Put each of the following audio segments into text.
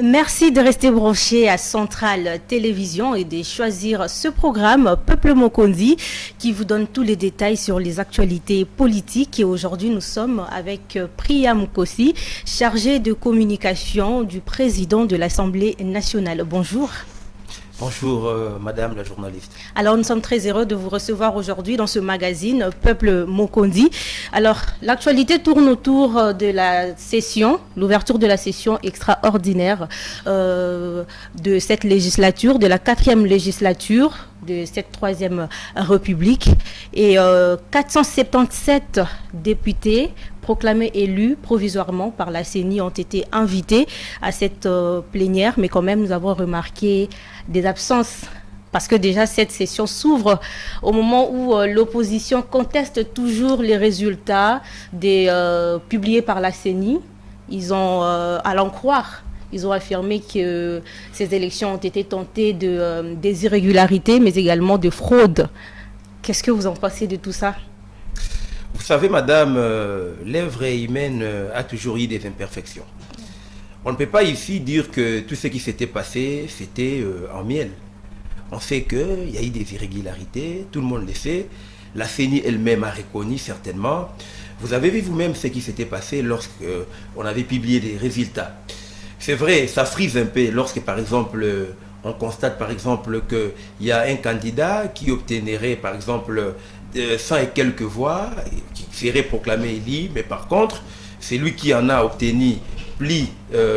Merci de rester branché à Centrale Télévision et de choisir ce programme Peuple Mokondi qui vous donne tous les détails sur les actualités politiques. Et aujourd'hui, nous sommes avec Priya Mukossi, chargée de communication du président de l'Assemblée nationale. Bonjour. Bonjour madame la journaliste. Alors nous sommes très heureux de vous recevoir aujourd'hui dans ce magazine Peuple Mokondi. Alors l'actualité tourne autour de la session, l'ouverture de la session extraordinaire de cette législature, de la 4e législature de cette 3e République. Et 477 députés proclamés élus provisoirement par la CENI ont été invités à cette plénière, mais quand même nous avons remarqué des absences parce que déjà cette session s'ouvre au moment où l'opposition conteste toujours les résultats publiés par la CENI. Ils ont, à l'en croire, ils ont affirmé que ces élections ont été tentées des irrégularités, mais également de fraude. Qu'est-ce que vous en pensez de tout ça ? Vous savez, madame, l'œuvre humaine a toujours eu des imperfections. On ne peut pas ici dire que tout ce qui s'était passé, c'était en miel. On sait qu'il y a eu des irrégularités, tout le monde le sait. La CENI elle-même a reconnu certainement. Vous avez vu vous-même ce qui s'était passé lorsqu'on avait publié des résultats. C'est vrai, ça frise un peu lorsque, par exemple, on constate, par exemple, qu'il y a un candidat qui obtiendrait, par exemple, 100 et quelques voix, qui serait proclamé élu, mais par contre, c'est lui qui en a obtenu plus,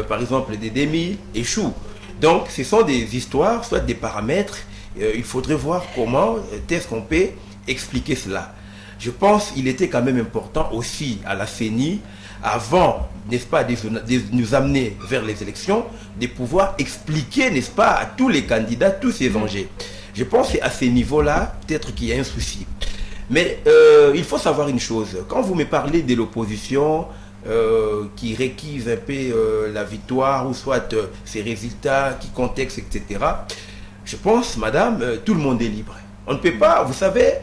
par exemple, des 2000, échoue. Donc, ce sont des histoires, soit des paramètres. Il faudrait voir comment est-ce qu'on peut expliquer cela. Je pense qu'il était quand même important aussi à la CENI, avant, n'est-ce pas, de nous amener vers les élections, de pouvoir expliquer, n'est-ce pas, à tous les candidats, tous ces enjeux. Je pense qu'à ce niveau-là, peut-être qu'il y a un souci. Mais il faut savoir une chose. Quand vous me parlez de l'opposition qui réquise un peu la victoire, ou soit ses résultats, qui contexte, etc., je pense, madame, tout le monde est libre. On ne peut pas, vous savez,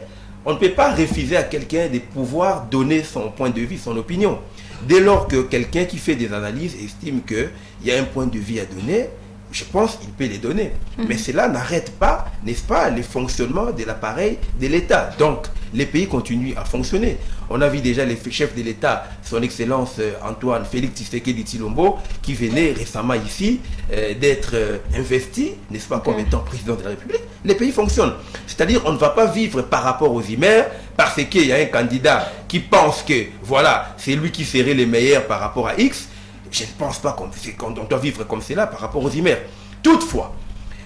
on ne peut pas refuser à quelqu'un de pouvoir donner son point de vue, son opinion. Dès lors que quelqu'un qui fait des analyses estime qu'il y a un point de vue à donner, je pense qu'il peut les donner. Mais cela n'arrête pas, n'est-ce pas, le fonctionnement de l'appareil de l'État. Donc, les pays continuent à fonctionner. On a vu déjà les chefs de l'État, son Excellence Antoine Félix Tshisekedi Tshilombo, qui venait récemment ici d'être investi, n'est-ce pas, comme étant président de la République. Les pays fonctionnent. C'est-à-dire, on ne va pas vivre par rapport aux Imaires parce qu'il y a un candidat qui pense que, voilà, c'est lui qui serait le meilleur par rapport à X. Je ne pense pas qu'on doit vivre comme cela par rapport aux Imaires. Toutefois,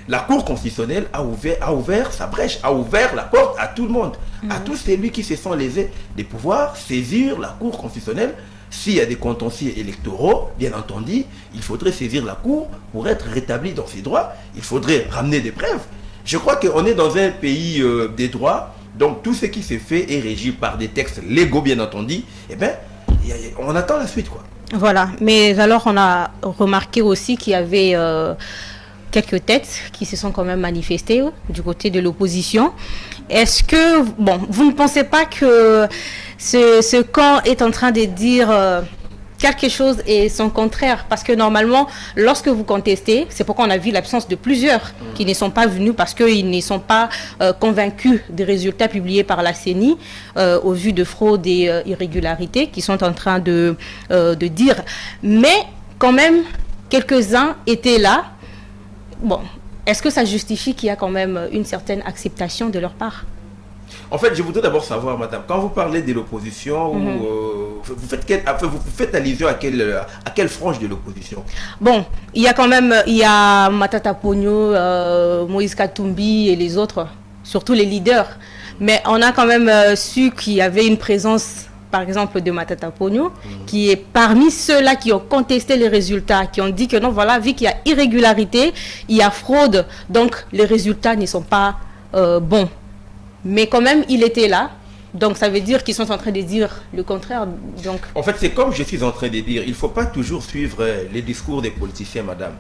la Cour constitutionnelle a ouvert sa brèche, a ouvert la porte à tout le monde, à tous celui qui se sont lésés de pouvoir saisir la Cour constitutionnelle. S'il y a des contentieux électoraux, bien entendu, il faudrait saisir la Cour pour être rétabli dans ses droits. Il faudrait ramener des preuves. Je crois qu'on est dans un pays des droits, donc tout ce qui se fait est régi par des textes légaux, bien entendu. Eh bien, on attend la suite, quoi. Voilà, mais alors on a remarqué aussi qu'il y avait quelques têtes qui se sont quand même manifestées du côté de l'opposition. Est-ce que, bon, vous ne pensez pas que ce camp est en train de dire quelque chose et son contraire? Parce que normalement, lorsque vous contestez, c'est pourquoi on a vu l'absence de plusieurs qui ne sont pas venus parce qu'ils ne sont pas convaincus des résultats publiés par la CENI au vu de fraudes et irrégularités qui sont en train de dire. Mais quand même, quelques-uns étaient là. Bon, est-ce que ça justifie qu'il y a quand même une certaine acceptation de leur part? En fait, je voudrais d'abord savoir, madame, quand vous parlez de l'opposition, vous faites allusion à quelle frange de l'opposition? Bon, il y a quand même, il y a Matata Ponyo, Moïse Katumbi et les autres, surtout les leaders. Mais on a quand même su qu'il y avait une présence, par exemple, de Matata Ponyo, qui est parmi ceux-là qui ont contesté les résultats, qui ont dit que non, voilà, vu qu'il y a irrégularité, il y a fraude, donc les résultats ne sont pas bons. Mais quand même, il était là. Donc, ça veut dire qu'ils sont en train de dire le contraire. Donc... En fait, c'est comme je suis en train de dire. Il ne faut pas toujours suivre les discours des politiciens, madame.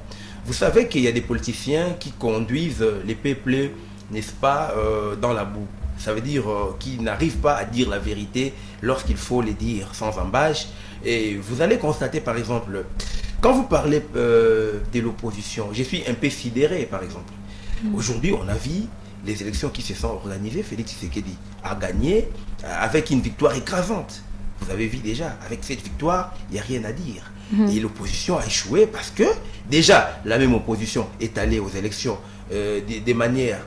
Vous savez qu'il y a des politiciens qui conduisent les peuples, n'est-ce pas, dans la boue. Ça veut dire qu'ils n'arrivent pas à dire la vérité lorsqu'il faut les dire sans embâche. Et vous allez constater, par exemple, Quand vous parlez de l'opposition, je suis un peu sidéré, par exemple. Aujourd'hui, on a vu les élections qui se sont organisées. Félix Tshisekedi a gagné avec une victoire écrasante. Vous avez vu déjà, avec cette victoire, il n'y a rien à dire. Et l'opposition a échoué parce que, déjà, la même opposition est allée aux élections de manière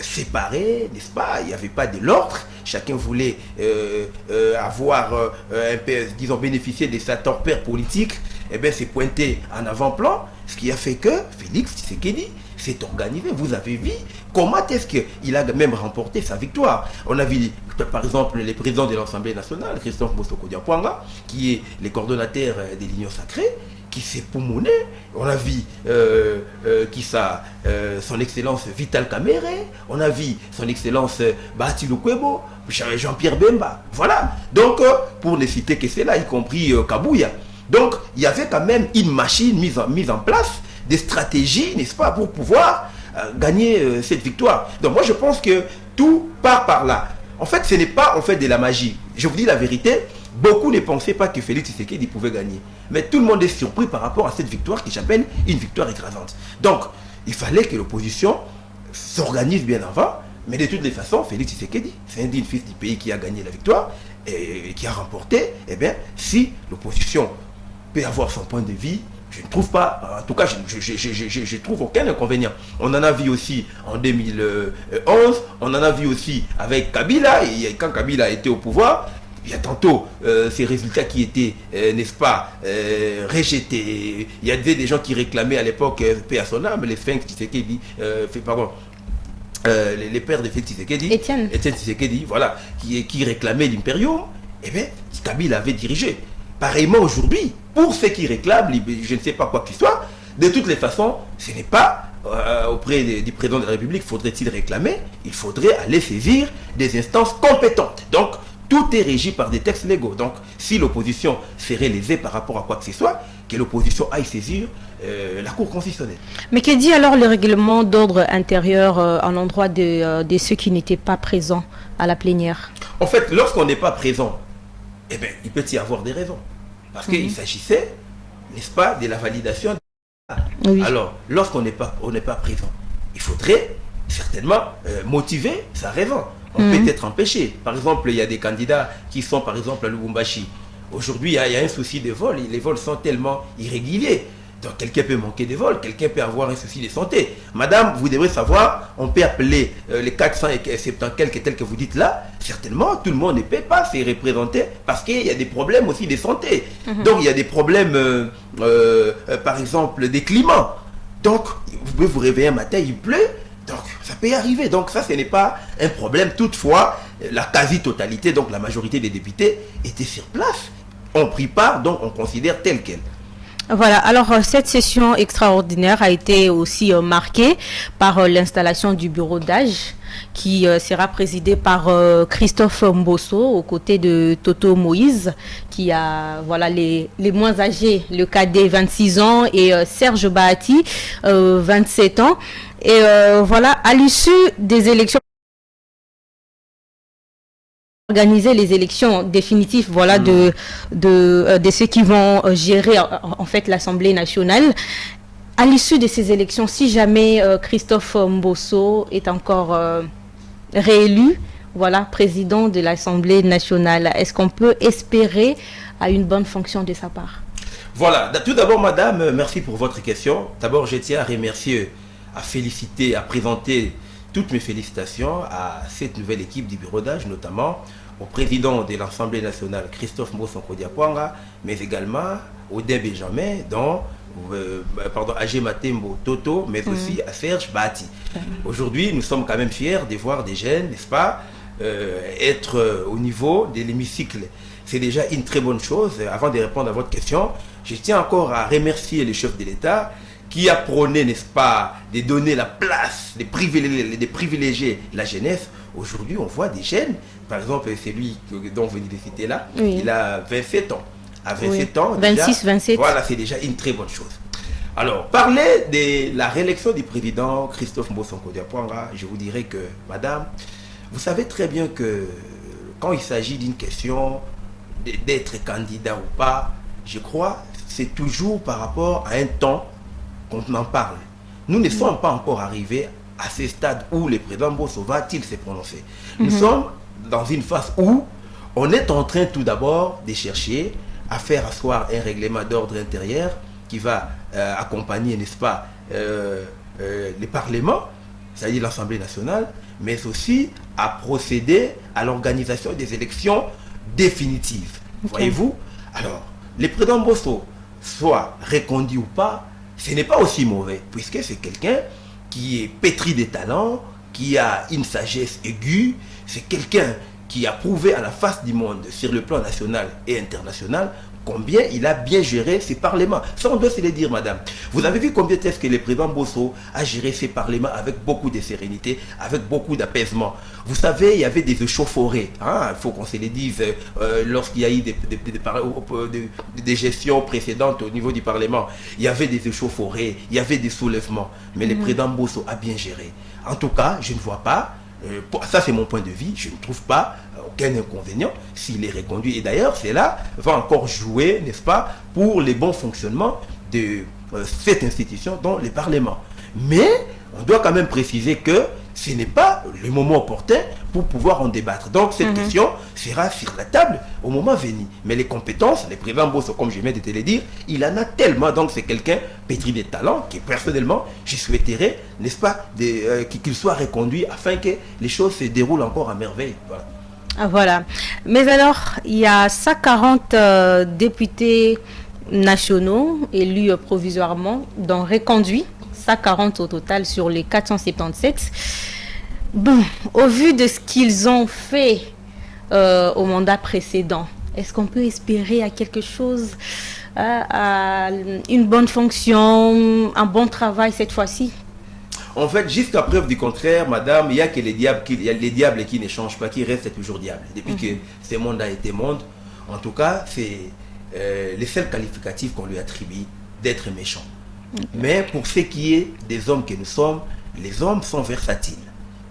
séparée, n'est-ce pas? Il n'y avait pas de l'ordre. Chacun voulait avoir un peu, disons, bénéficier de sa torpeur politique. Eh bien, c'est pointé en avant-plan, ce qui a fait que Félix Tshisekedi s'est organisé. Vous avez vu comment est-ce qu'il a même remporté sa victoire. On a vu, par exemple, le président de l'Assemblée nationale, Christophe Mbosoko Diapwanga, qui est le coordonnateur de l'Union sacrée, qui s'est poumoné. On a vu son excellence Vital Kamere, on a vu son excellence Bahati Lukwebo, Jean-Pierre Bemba. Voilà. Donc, pour ne citer que cela, y compris Kabouya. Donc, il y avait quand même une machine mise en place, des stratégies, n'est-ce pas, pour pouvoir gagner cette victoire. Donc, moi, je pense que tout part par là. En fait, ce n'est pas en fait de la magie. Je vous dis la vérité, beaucoup ne pensaient pas que Félix Tshisekedi pouvait gagner. Mais tout le monde est surpris par rapport à cette victoire qui j'appelle une victoire écrasante. Donc, il fallait que l'opposition s'organise bien avant. Mais de toutes les façons, Félix Tshisekedi, c'est un digne fils du pays qui a gagné la victoire et qui a remporté. Eh bien, si l'opposition peut avoir son point de vue, je ne trouve pas, en tout cas, je trouve aucun inconvénient. On en a vu aussi en 2011, on en a vu aussi avec Kabila, et quand Kabila a été au pouvoir, il y a tantôt ces résultats qui étaient, n'est-ce pas, rejetés. Il y avait des gens qui réclamaient à l'époque, paix à son âme, les Félix Tshisekedi, les pères de Félix Tshisekedi, Étienne Tshisekedi, voilà, qui réclamaient l'impérium. Eh bien, Kabila avait dirigé. Pareillement aujourd'hui, pour ceux qui réclament, je ne sais pas quoi qu'il soit, de toutes les façons, ce n'est pas auprès du président de la République, faudrait-il réclamer, il faudrait aller saisir des instances compétentes. Donc, tout est régi par des textes légaux. Donc, si l'opposition serait lésée par rapport à quoi que ce soit, que l'opposition aille saisir la Cour constitutionnelle. Mais que dit alors le règlement d'ordre intérieur à l'endroit de ceux qui n'étaient pas présents à la plénière? En fait, lorsqu'on n'est pas présent, eh bien, il peut y avoir des raisons. Parce qu'il s'agissait, n'est-ce pas, de la validation. Oui. Alors, lorsqu'on n'est pas présent, il faudrait certainement motiver sa raison. On peut être empêché. Par exemple, il y a des candidats qui sont, par exemple, à Lubumbashi. Aujourd'hui, il y a un souci de vol. Les vols sont tellement irréguliers. Donc, quelqu'un peut manquer de vol, quelqu'un peut avoir un souci de santé. Madame, vous devrez savoir, on peut appeler les 470 quelques tels que vous dites là. Certainement, tout le monde ne peut pas se représenter parce qu'il y a des problèmes aussi de santé. Donc, il y a des problèmes, par exemple, des climats. Donc, vous pouvez vous réveiller un matin, il pleut. Donc, ça peut y arriver. Donc, ça, ce n'est pas un problème. Toutefois, la quasi-totalité, donc la majorité des députés, étaient sur place. On prit part, donc on considère tel quel. Voilà, alors cette session extraordinaire a été aussi marquée par l'installation du bureau d'âge qui sera présidé par Christophe Mbosso aux côtés de Toto Moïse qui a voilà les moins âgés, le cadet 26 ans et Serge Bahati 27 ans et voilà à l'issue des élections organiser les élections définitives voilà de ceux qui vont gérer en fait l'Assemblée nationale. À l'issue de ces élections, si jamais Christophe Mbosso est encore réélu, voilà, président de l'Assemblée nationale, est-ce qu'on peut espérer à une bonne fonction de sa part? Voilà, tout d'abord madame, merci pour votre question. D'abord je tiens à remercier, à féliciter, à présenter toutes mes félicitations à cette nouvelle équipe du bureau d'âge, notamment au président de l'Assemblée nationale, Christophe Mbosoko Diapwanga, mais également au Benjamin, dont Agé Matembo Toto, mais aussi à Serge Bahati. Aujourd'hui, nous sommes quand même fiers de voir des jeunes, n'est-ce pas, être au niveau de l'hémicycle. C'est déjà une très bonne chose. Avant de répondre à votre question, je tiens encore à remercier le chef de l'État qui a prôné, n'est-ce pas, de donner la place, de privilégier la jeunesse. Aujourd'hui, on voit des jeunes, par exemple, celui dont vous venez de citer là, il a 27 ans. À 27 ans, 26, déjà, 27. Voilà, c'est déjà une très bonne chose. Alors, parler de la réélection du président Christophe Mbosoko Diapwanga, je vous dirais que, madame, vous savez très bien que quand il s'agit d'une question d'être candidat ou pas, je crois, c'est toujours par rapport à un temps qu'on en parle. Nous ne sommes pas encore arrivés à ce stade où le président Bosso va-t-il se prononcer. Nous sommes dans une phase où on est en train tout d'abord de chercher à faire asseoir un règlement d'ordre intérieur qui va accompagner, n'est-ce pas, le Parlement, c'est-à-dire l'Assemblée nationale, mais aussi à procéder à l'organisation des élections définitives. Voyez-vous? Alors, le président Bosso, soit reconduit ou pas, ce n'est pas aussi mauvais, puisque c'est quelqu'un qui est pétri de talents, qui a une sagesse aiguë, c'est quelqu'un qui a prouvé à la face du monde, sur le plan national et international, combien il a bien géré ses parlements. Ça, on doit se le dire, madame. Vous avez vu combien est-ce que le président Bosso a géré ses parlements avec beaucoup de sérénité, avec beaucoup d'apaisement. Vous savez, il y avait des échauffourées. Il faut qu'on se le dise, lorsqu'il y a eu des gestions précédentes au niveau du Parlement, il y avait des échauffourées, il y avait des soulèvements. Mais le président Bosso a bien géré. En tout cas, je ne vois pas, ça c'est mon point de vue, je ne trouve pas aucun inconvénient s'il est reconduit. Et d'ailleurs, cela va encore jouer, n'est-ce pas, pour les bons fonctionnements de cette institution, dont le Parlement. Mais on doit quand même préciser que ce n'est pas le moment opportun pour pouvoir en débattre. Donc cette question sera sur la table au moment venu. Mais les compétences, le président Bosso, comme je viens de te le dire, il en a tellement. Donc c'est quelqu'un pétri de talents qui personnellement, je souhaiterais, n'est-ce pas, qu'il soit reconduit afin que les choses se déroulent encore à merveille. Voilà. Voilà. Mais alors, il y a 140 députés nationaux élus provisoirement, dont reconduits, 140 au total sur les 477. Bon, au vu de ce qu'ils ont fait au mandat précédent, est-ce qu'on peut espérer à quelque chose, à une bonne fonction, un bon travail cette fois-ci? En fait, jusqu'à preuve du contraire, madame, il n'y a que les diables qui ne changent pas, qui restent toujours diables. Depuis que ce monde a été monde, en tout cas, c'est les seuls qualificatifs qu'on lui attribue d'être méchant. Mais pour ce qui est des hommes que nous sommes, les hommes sont versatiles.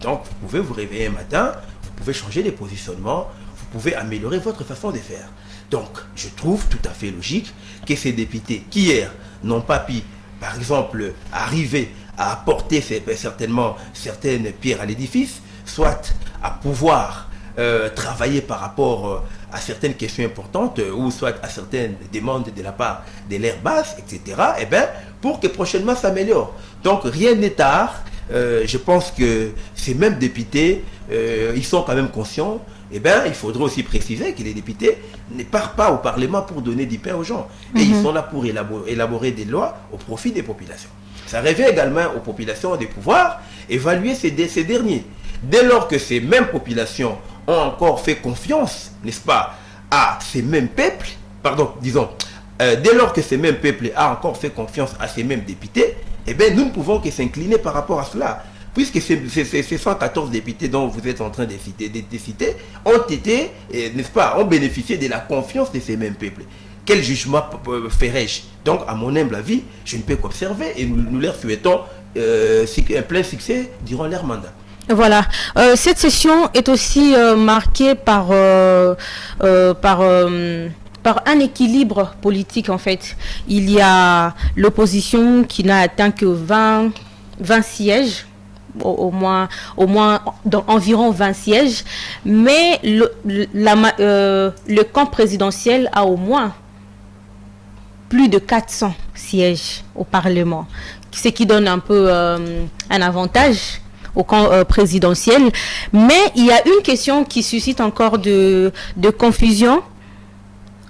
Donc, vous pouvez vous réveiller un matin, vous pouvez changer les positionnements, vous pouvez améliorer votre façon de faire. Donc, je trouve tout à fait logique que ces députés qui hier n'ont pas pu, par exemple, arriver à apporter certainement certaines pierres à l'édifice, soit à pouvoir travailler par rapport à certaines questions importantes ou soit à certaines demandes de la part de l'air basse, etc., eh bien, pour que prochainement ça s'améliore. Donc rien n'est tard. Je pense que ces mêmes députés, ils sont quand même conscients. Eh bien, il faudrait aussi préciser que les députés ne partent pas au Parlement pour donner du pain aux gens. Et ils sont là pour élaborer des lois au profit des populations. Ça revient également aux populations de pouvoir évaluer ces derniers. Dès lors que ces mêmes populations ont encore fait confiance, n'est-ce pas, à ces mêmes peuples, dès lors que ces mêmes peuples ont encore fait confiance à ces mêmes députés, eh bien, nous ne pouvons que s'incliner par rapport à cela. Puisque ces 114 députés dont vous êtes en train de citer ont été, n'est-ce pas, ont bénéficié de la confiance de ces mêmes peuples. Quel jugement ferais-je? Donc, à mon humble avis, je ne peux qu'observer et nous leur souhaitons un plein succès durant leur mandat. Voilà. Cette session est aussi marquée par un équilibre politique, en fait. Il y a l'opposition qui n'a atteint que 20 sièges. Au moins dans environ 20 sièges, mais le camp présidentiel a au moins plus de 400 sièges au Parlement, ce qui donne un peu un avantage au camp présidentiel. Mais il y a une question qui suscite encore de confusion.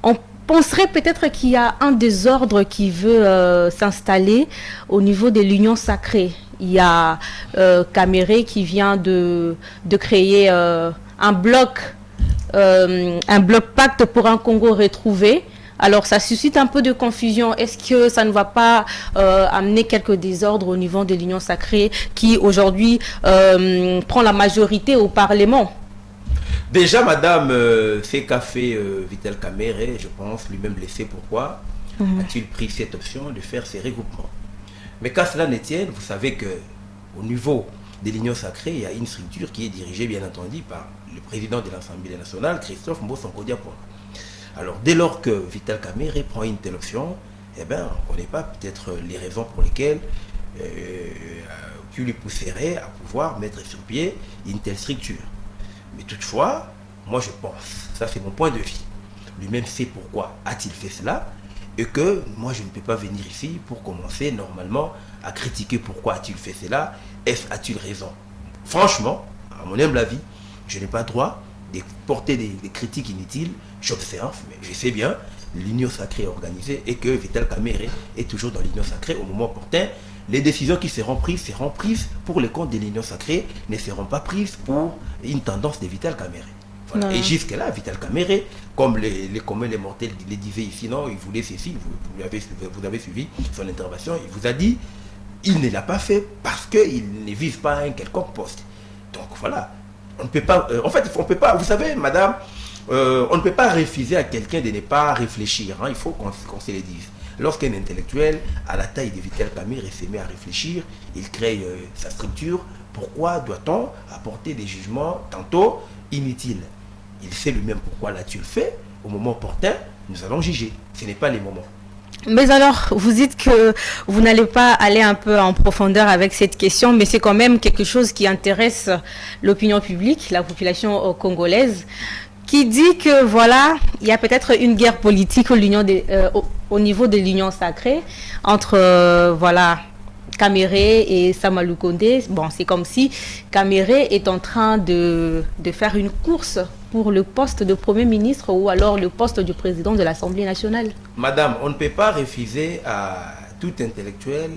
On penserait peut-être qu'il y a un désordre qui veut s'installer au niveau de l'Union sacrée. Il y a Caméré qui vient de créer un bloc pacte pour un Congo retrouvé. Alors ça suscite un peu de confusion. Est-ce que ça ne va pas amener quelques désordres au niveau de l'Union sacrée qui aujourd'hui prend la majorité au Parlement? Déjà, madame, ce qu'a fait Vital Kamerhe, je pense lui-même le sait pourquoi a-t-il pris cette option de faire ces regroupements. Mais qu'à cela ne tienne, vous savez qu'au niveau de l'Union sacrée, il y a une structure qui est dirigée, bien entendu, par le président de l'Assemblée nationale, Christophe Mbosso Diapona. Alors, dès lors que Vital Kamerhe prend une telle option, eh bien, on ne connaît pas peut-être les raisons pour lesquelles tu lui pousserais à pouvoir mettre sur pied une telle structure. Mais toutefois, moi je pense, ça c'est mon point de vue, lui-même sait pourquoi a-t-il fait cela, et que moi je ne peux pas venir ici pour commencer normalement à critiquer pourquoi a-t-il fait cela, a-t-il raison. Franchement, à mon humble avis, je n'ai pas droit de porter des critiques inutiles, j'observe, mais je sais bien, l'Union sacrée est organisée et que Vital Kamerhe est toujours dans l'Union sacrée au moment opportun. Les décisions qui seront prises pour le compte de l'Union sacrée, ne seront pas prises pour une tendance de Vital Kamerhe. Voilà. Et jusque-là, Vital Kamerhe, comme les communs, les mortels les disaient ici, non, il voulait ceci, vous avez suivi son intervention, il vous a dit, il ne l'a pas fait parce qu'il ne vise pas un quelconque poste. Donc voilà, on ne peut pas, en fait, on ne peut pas, vous savez, madame, on ne peut pas refuser à quelqu'un de ne pas réfléchir, hein, il faut qu'on se le dise. Lorsqu'un intellectuel, à la taille de Vital Kamerhe, se met à réfléchir, il crée sa structure, pourquoi doit-on apporter des jugements tantôt inutiles? Il sait lui-même pourquoi là-tu le fais, au moment opportun, nous allons juger. Ce n'est pas les moments. Mais alors, vous dites que vous n'allez pas aller un peu en profondeur avec cette question, mais c'est quand même quelque chose qui intéresse l'opinion publique, la population congolaise, qui dit que voilà, il y a peut-être une guerre politique au niveau de l'Union sacrée entre voilà, Kamerhe et Sama Lukonde. Bon, c'est comme si Kamerhe est en train de faire une course pour le poste de Premier ministre ou alors le poste du président de l'Assemblée nationale. Madame, on ne peut pas refuser à tout intellectuel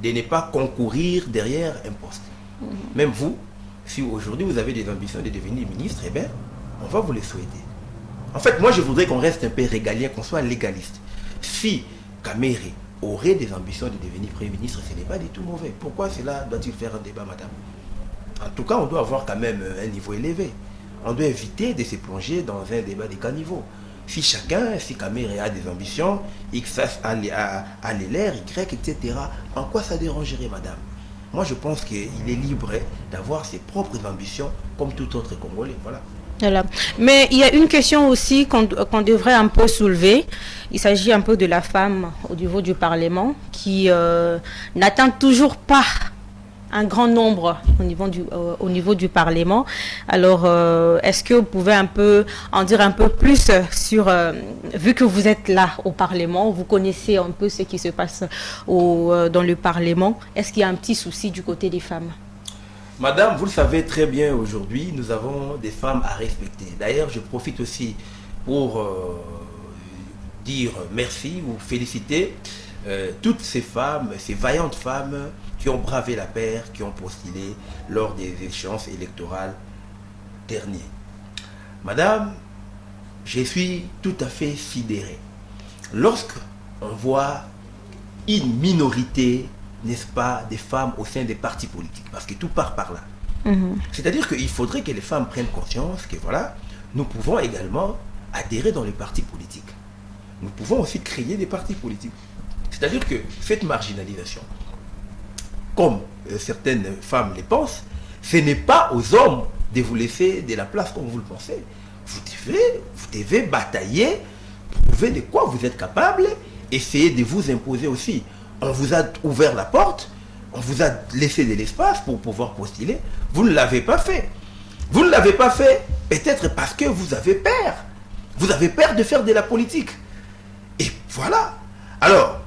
de ne pas concourir derrière un poste. Même vous, si aujourd'hui vous avez des ambitions de devenir ministre, eh bien, on va vous les souhaiter. En fait, moi je voudrais qu'on reste un peu régalien, qu'on soit légaliste. Si Kamerhe aurait des ambitions de devenir Premier ministre, ce n'est pas du tout mauvais. Pourquoi cela doit-il faire un débat, madame? En tout cas, on doit avoir quand même un niveau élevé. On doit éviter de se plonger dans un débat de caniveau. Si Kamerhe a des ambitions, X a les l'air, Y, etc., en quoi ça dérangerait, madame? Moi, je pense qu'il est libre d'avoir ses propres ambitions comme tout autre Congolais. Voilà. Voilà. Mais il y a une question aussi qu'on devrait un peu soulever. Il s'agit un peu de la femme au niveau du Parlement qui n'atteint toujours pas un grand nombre au niveau du Parlement. Alors, est-ce que vous pouvez en dire un peu plus sur, vu que vous êtes là au Parlement, vous connaissez un peu ce qui se passe dans le Parlement, est-ce qu'il y a un petit souci du côté des femmes? Madame, vous le savez très bien, aujourd'hui, nous avons des femmes à respecter. D'ailleurs, je profite aussi pour dire merci ou féliciter toutes ces femmes, ces vaillantes femmes qui ont bravé la paire, qui ont postulé lors des échéances électorales dernières. Madame, je suis tout à fait sidéré. Lorsqu'on voit une minorité, n'est-ce pas, des femmes au sein des partis politiques, parce que tout part par là. C'est-à-dire qu'il faudrait que les femmes prennent conscience que voilà, nous pouvons également adhérer dans les partis politiques. Nous pouvons aussi créer des partis politiques. C'est-à-dire que cette marginalisation, comme certaines femmes le pensent, ce n'est pas aux hommes de vous laisser de la place comme vous le pensez. Vous devez batailler, prouver de quoi vous êtes capable, essayer de vous imposer aussi. On vous a ouvert la porte, on vous a laissé de l'espace pour pouvoir postuler. Vous ne l'avez pas fait. Vous ne l'avez pas fait peut-être parce que vous avez peur. Vous avez peur de faire de la politique. Et voilà. Alors,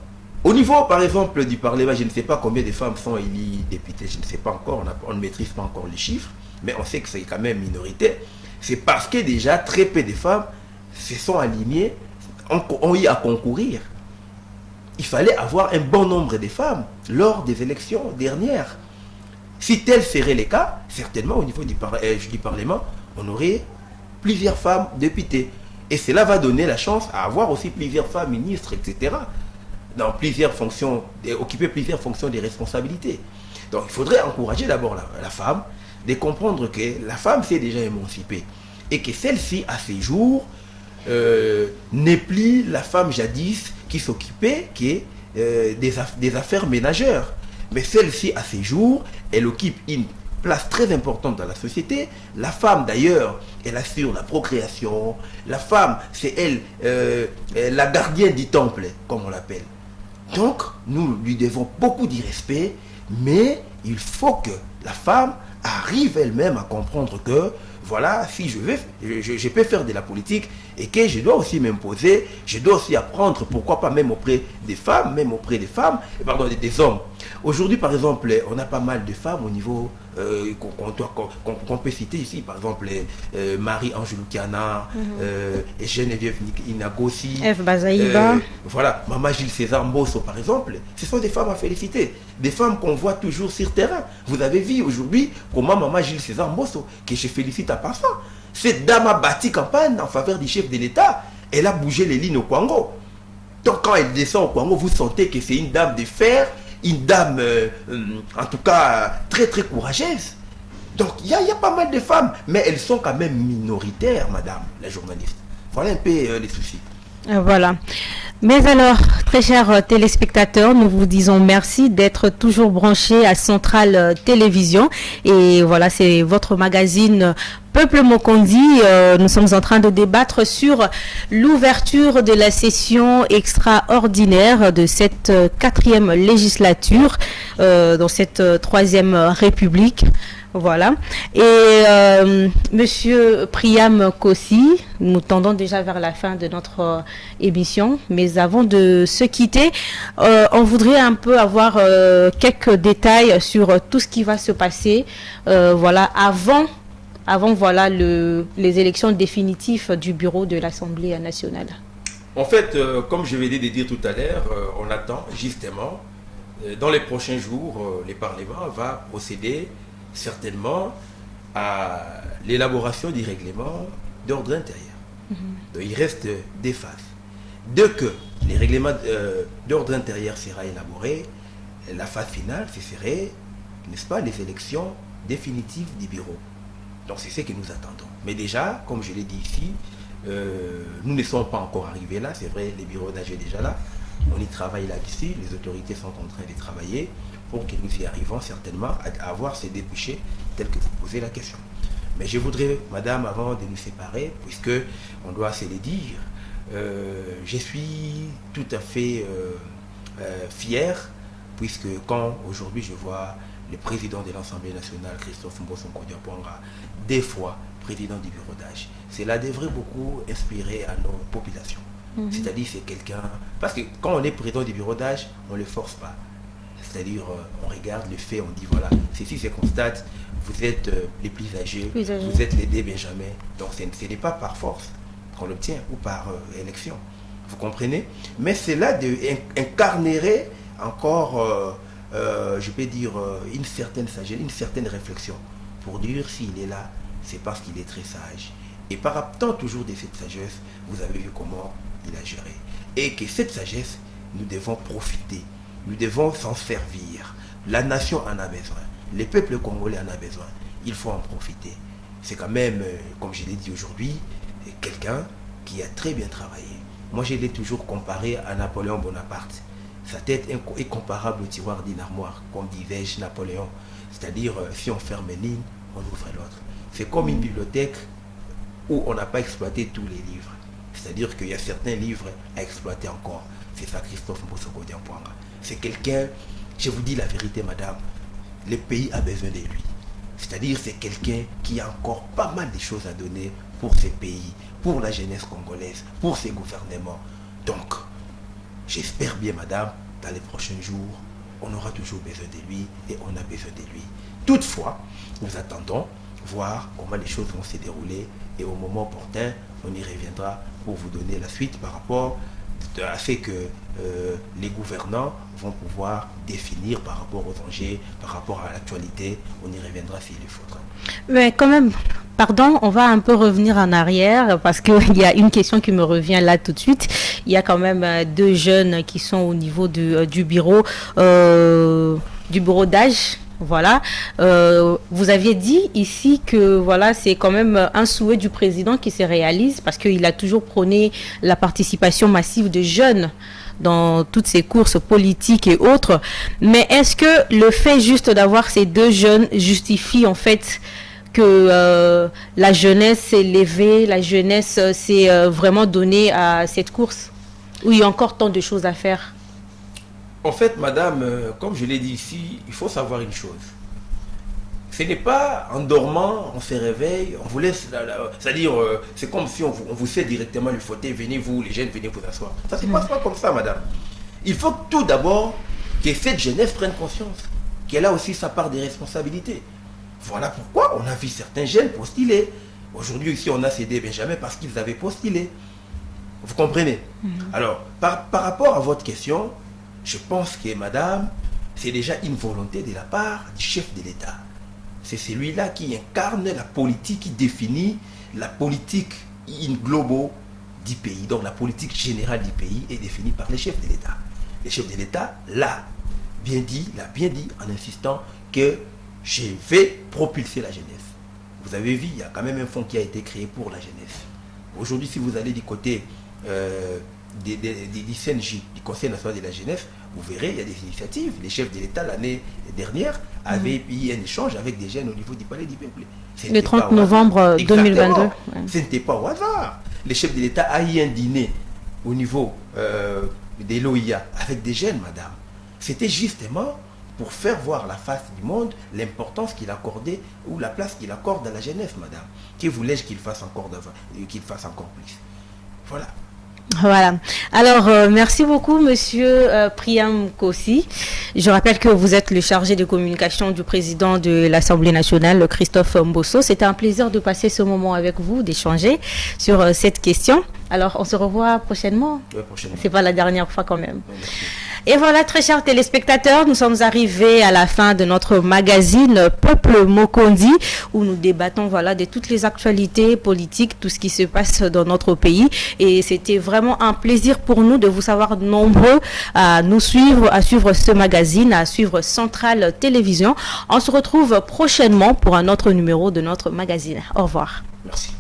au niveau, par exemple, du Parlement, je ne sais pas combien de femmes sont élues députées, je ne sais pas encore, on ne maîtrise pas encore les chiffres, mais on sait que c'est quand même minorité. C'est parce que déjà, très peu de femmes se sont alignées, ont eu à concourir. Il fallait avoir un bon nombre de femmes lors des élections dernières. Si tel serait le cas, certainement au niveau du Parlement, on aurait plusieurs femmes députées. Et cela va donner la chance à avoir aussi plusieurs femmes ministres, etc. Dans plusieurs fonctions, occuper plusieurs fonctions de responsabilité. Donc il faudrait encourager d'abord la femme, de comprendre que la femme s'est déjà émancipée. Et que celle-ci, à ses jours, n'est plus la femme jadis qui s'occupait des affaires ménagères. Mais celle-ci, à ses jours, elle occupe une place très importante dans la société. La femme, d'ailleurs, elle assure la procréation. La femme, c'est elle, la gardienne du temple, comme on l'appelle. Donc, nous lui devons beaucoup d'irrespect, mais il faut que la femme arrive elle-même à comprendre que, voilà, si je peux faire de la politique et que je dois aussi m'imposer, je dois aussi apprendre, pourquoi pas même auprès des femmes, des hommes. Aujourd'hui, par exemple, on a pas mal de femmes au niveau qu'on peut citer ici, par exemple Marie-Ange Lukiana, et Geneviève Inagosi, F. Bazaïba. Voilà, Maman Gilles César Mbosso, par exemple. Ce sont des femmes à féliciter, des femmes qu'on voit toujours sur terrain. Vous avez vu aujourd'hui comment Maman Gilles César Mbosso, que je félicite à part ça, cette dame a bâti campagne en faveur du chef de l'État. Elle a bougé les lignes au Congo. Donc quand elle descend au Congo, vous sentez que c'est une dame de fer, une dame, en tout cas, très très courageuse. Donc il y a pas mal de femmes, mais elles sont quand même minoritaires, madame la journaliste. Voilà un peu les soucis. Voilà. Mais alors, très chers téléspectateurs, nous vous disons merci d'être toujours branchés à Centrale Télévision. Et voilà, c'est votre magazine Peuple Mokondi. Nous sommes en train de débattre sur l'ouverture de la session extraordinaire de cette 4e législature dans cette 3e République. Voilà. Et Monsieur Priam Kossi, nous tendons déjà vers la fin de notre émission, mais avant de se quitter, on voudrait un peu avoir quelques détails sur tout ce qui va se passer, voilà, avant voilà les élections définitives du bureau de l'Assemblée nationale. En fait, comme je venais de dire tout à l'heure, on attend justement, dans les prochains jours, le Parlement va procéder certainement à l'élaboration du règlement d'ordre intérieur. Donc il reste des phases. Dès que les règlements d'ordre intérieur sera élaboré, la phase finale, ce serait, n'est-ce pas, les élections définitives du bureau. Donc c'est ce que nous attendons. Mais déjà, comme je l'ai dit ici, nous ne sommes pas encore arrivés là. C'est vrai, le bureau d'âge est déjà là. On y travaille là-dessus. Les autorités sont en train de travailler pour que nous y arrivons certainement à avoir ces débouchés tels que vous posez la question. Mais je voudrais, madame, avant de nous séparer, puisque on doit se le dire, je suis tout à fait fier, puisque quand aujourd'hui je vois le président de l'Assemblée nationale, Christophe Mbosso Kodiapwanga, des fois président du bureau d'âge, cela devrait beaucoup inspirer à nos populations. C'est-à-dire c'est quelqu'un... Parce que quand on est président du bureau d'âge, on ne le force pas. C'est-à-dire, on regarde le fait, on dit, voilà, ceci se constate, vous êtes les plus âgés, vous êtes les D Benjamin. Donc, ce n'est pas par force qu'on l'obtient, ou par élection. Vous comprenez? Mais cela incarnerait encore, je peux dire, une certaine sagesse, une certaine réflexion. Pour dire, s'il est là, c'est parce qu'il est très sage. Et partant toujours de cette sagesse, vous avez vu comment il a géré. Et que cette sagesse, nous devons profiter. Nous devons s'en servir. La nation en a besoin. Le peuple congolais en a besoin. Il faut en profiter. C'est quand même, comme je l'ai dit aujourd'hui, quelqu'un qui a très bien travaillé. Moi, je l'ai toujours comparé à Napoléon Bonaparte. Sa tête est comparable au tiroir d'une armoire, comme disais-je Napoléon. C'est-à-dire, si on ferme une ligne, on ouvre l'autre. C'est comme une bibliothèque où on n'a pas exploité tous les livres. C'est-à-dire qu'il y a certains livres à exploiter encore. C'est ça, Christophe Mbosso Kodiapwanga. C'est quelqu'un, je vous dis la vérité, madame, le pays a besoin de lui. C'est-à-dire c'est quelqu'un qui a encore pas mal de choses à donner pour ce pays, pour la jeunesse congolaise, pour ses gouvernements. Donc, j'espère bien, madame, dans les prochains jours, on aura toujours besoin de lui et on a besoin de lui. Toutefois, nous attendons voir comment les choses vont se dérouler et au moment opportun, on y reviendra pour vous donner la suite par rapport à ce que les gouvernants vont pouvoir définir par rapport aux enjeux, par rapport à l'actualité. On y reviendra s'il le faudra. Mais quand même, pardon, on va un peu revenir en arrière parce qu'il y a une question qui me revient là tout de suite. Il y a quand même 2 jeunes qui sont au niveau du bureau d'âge. Voilà, vous aviez dit ici que voilà, c'est quand même un souhait du président qui se réalise parce qu'il a toujours prôné la participation massive de jeunes dans toutes ces courses politiques et autres. Mais est-ce que le fait juste d'avoir ces deux jeunes justifie en fait que la jeunesse s'est levée, la jeunesse s'est vraiment donnée à cette course, où il y a encore tant de choses à faire? En fait, madame, comme je l'ai dit ici, il faut savoir une chose. Ce n'est pas en dormant, on se réveille, on vous laisse, c'est-à-dire, c'est comme si on vous fait directement le fauteuil, venez vous, les jeunes, venez vous asseoir. Ça ne se passe pas comme ça, madame. Il faut tout d'abord que cette jeunesse prenne conscience qu'elle a aussi sa part de responsabilité. Voilà pourquoi on a vu certains jeunes postuler. Aujourd'hui, ici, on a cédé Benjamin parce qu'ils avaient postulé. Vous comprenez? Alors, par rapport à votre question, je pense que, madame, c'est déjà une volonté de la part du chef de l'État. C'est celui-là qui incarne la politique, qui définit la politique globale du pays. Donc, la politique générale du pays est définie par les chefs de l'État. Le chef de l'État l'a bien dit en insistant que je vais propulser la jeunesse. Vous avez vu, il y a quand même un fonds qui a été créé pour la jeunesse. Aujourd'hui, si vous allez du côté du CNJ, du Conseil national de la jeunesse, vous verrez, il y a des initiatives. Les chefs de l'État, l'année dernière, avaient eu un échange avec des jeunes au niveau du Palais du Peuple. Le 30 novembre 2022. Ouais. Ce n'était pas au hasard. Les chefs de l'État a eu un dîner au niveau de l'OIA avec des jeunes, madame. C'était justement pour faire voir la face du monde l'importance qu'il accordait ou la place qu'il accorde à la jeunesse, madame. Qui voulait-je qu'il fasse encore plus. Voilà. Voilà. Alors, merci beaucoup, monsieur Priam Kossi. Je rappelle que vous êtes le chargé de communication du président de l'Assemblée nationale, Christophe Mbosso. C'était un plaisir de passer ce moment avec vous, d'échanger sur cette question. Alors, on se revoit prochainement. Oui, prochainement. C'est pas la dernière fois quand même. Oui, et voilà, très chers téléspectateurs, nous sommes arrivés à la fin de notre magazine Peuple Mokondi, où nous débattons de toutes les actualités politiques, tout ce qui se passe dans notre pays. Et c'était vraiment un plaisir pour nous de vous savoir nombreux à nous suivre, à suivre ce magazine, à suivre Centrale Télévision. On se retrouve prochainement pour un autre numéro de notre magazine. Au revoir. Merci.